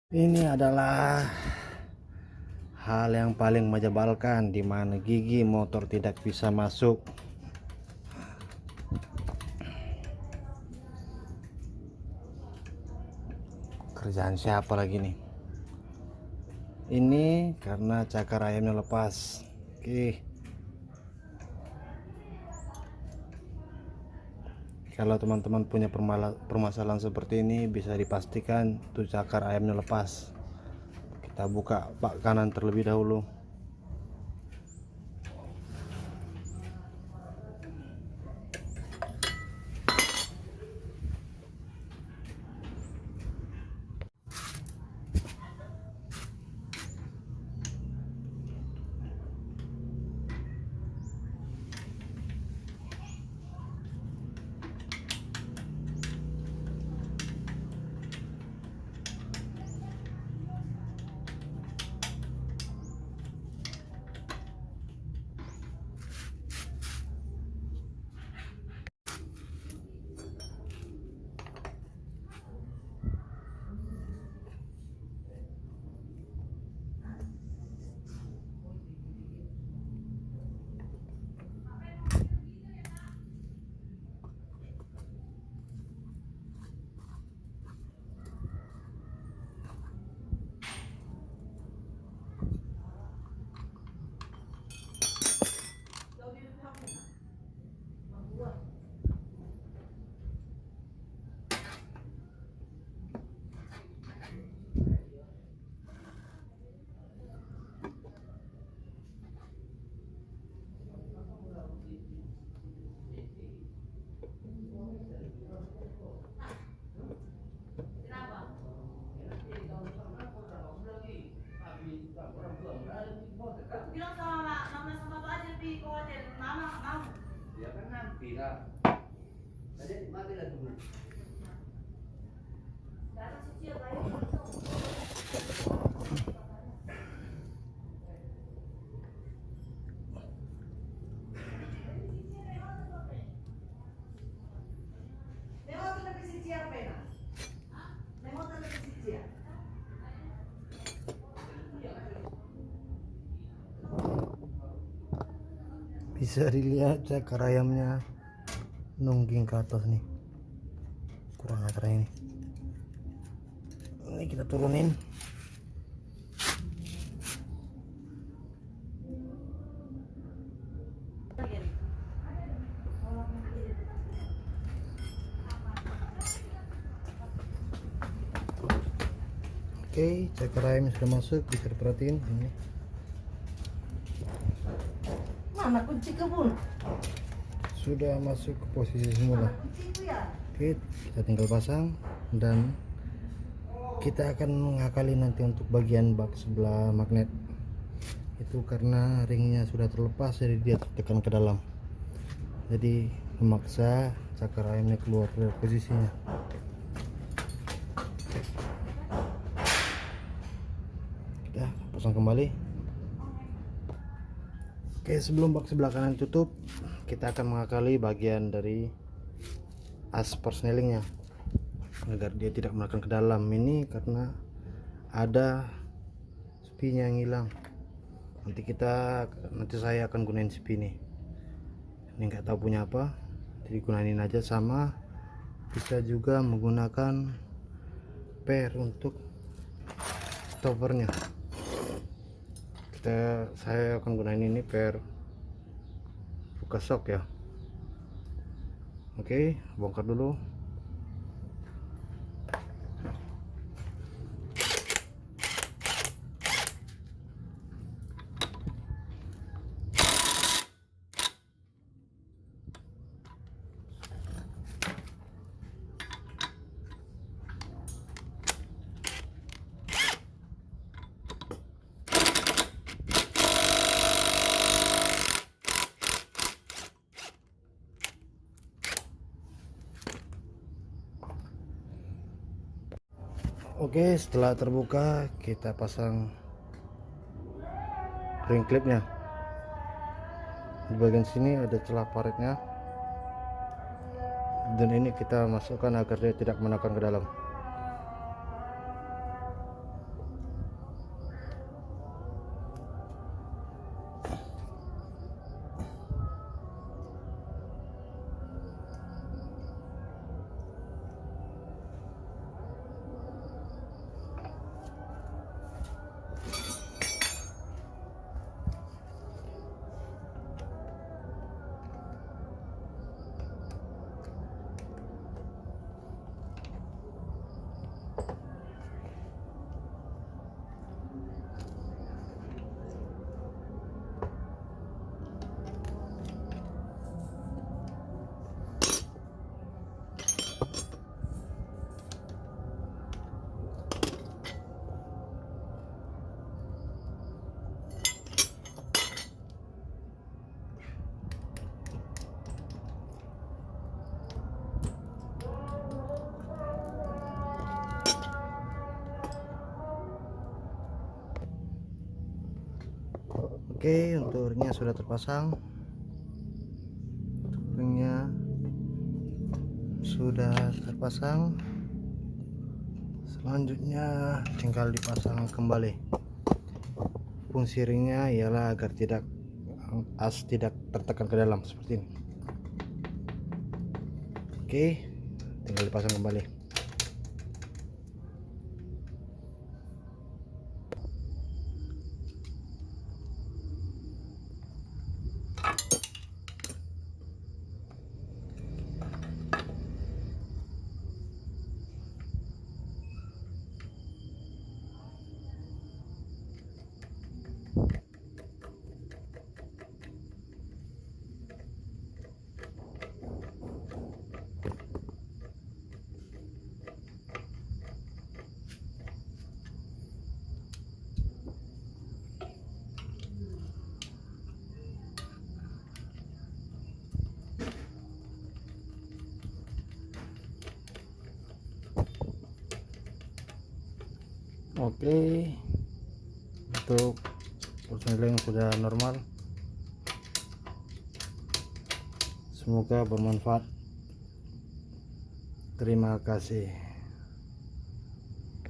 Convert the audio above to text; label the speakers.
Speaker 1: Ini adalah hal yang paling menyebalkan, di mana gigi motor tidak bisa masuk. Kerjaan siapa lagi nih? Ini karena cakar ayamnya lepas. Oke. Kalau teman-teman punya permasalahan seperti ini, bisa dipastikan tuh cakar ayamnya lepas. Kita buka bak kanan terlebih dahulu.
Speaker 2: Aku bilang sama mama sama tuh aja pi khawatir mama nggak mau.
Speaker 3: Ya kan nanti lah. Tadi mati lah dulu.
Speaker 2: Sekarang cicil baik. Memang tuh lebih cicil apa ya? Memang tuh lebih cicil.
Speaker 1: Bisa dilihat cakar ayamnya nungging ke atas nih, kurang atar ini kita turunin. Oke, cakar ayam sudah masuk, bisa diperhatiin ini.
Speaker 2: Mana kunci kebun?
Speaker 1: Sudah masuk ke posisi semula.
Speaker 2: Kunci itu ya.
Speaker 1: Oke, kita tinggal pasang dan kita akan mengakali nanti untuk bagian bak sebelah magnet. Itu karena ringnya sudah terlepas, jadi dia tertekan ke dalam, jadi memaksa cakar ayamnya keluar dari posisinya. Kita pasang kembali. Oke, sebelum bak sebelah kanan tutup, kita akan mengakali bagian dari as persnelingnya agar dia tidak menekan ke dalam. Ini karena ada spinya yang hilang. Nanti saya akan gunain spi ini nggak tahu punya apa, jadi gunain aja. Sama bisa juga menggunakan per untuk stoppernya. Saya akan gunain ini per buka sok ya. Oke, bongkar dulu. Oke, setelah terbuka kita pasang ring clipnya. Di bagian sini ada celah paretnya, dan ini kita masukkan agar dia tidak menekan ke dalam. Oke, untuk ringnya sudah terpasang, selanjutnya tinggal dipasang kembali. Fungsi ringnya ialah agar as tidak tertekan ke dalam seperti ini. Oke, tinggal dipasang kembali. Oke, untuk personil yang sudah normal. Semoga bermanfaat. Terima kasih.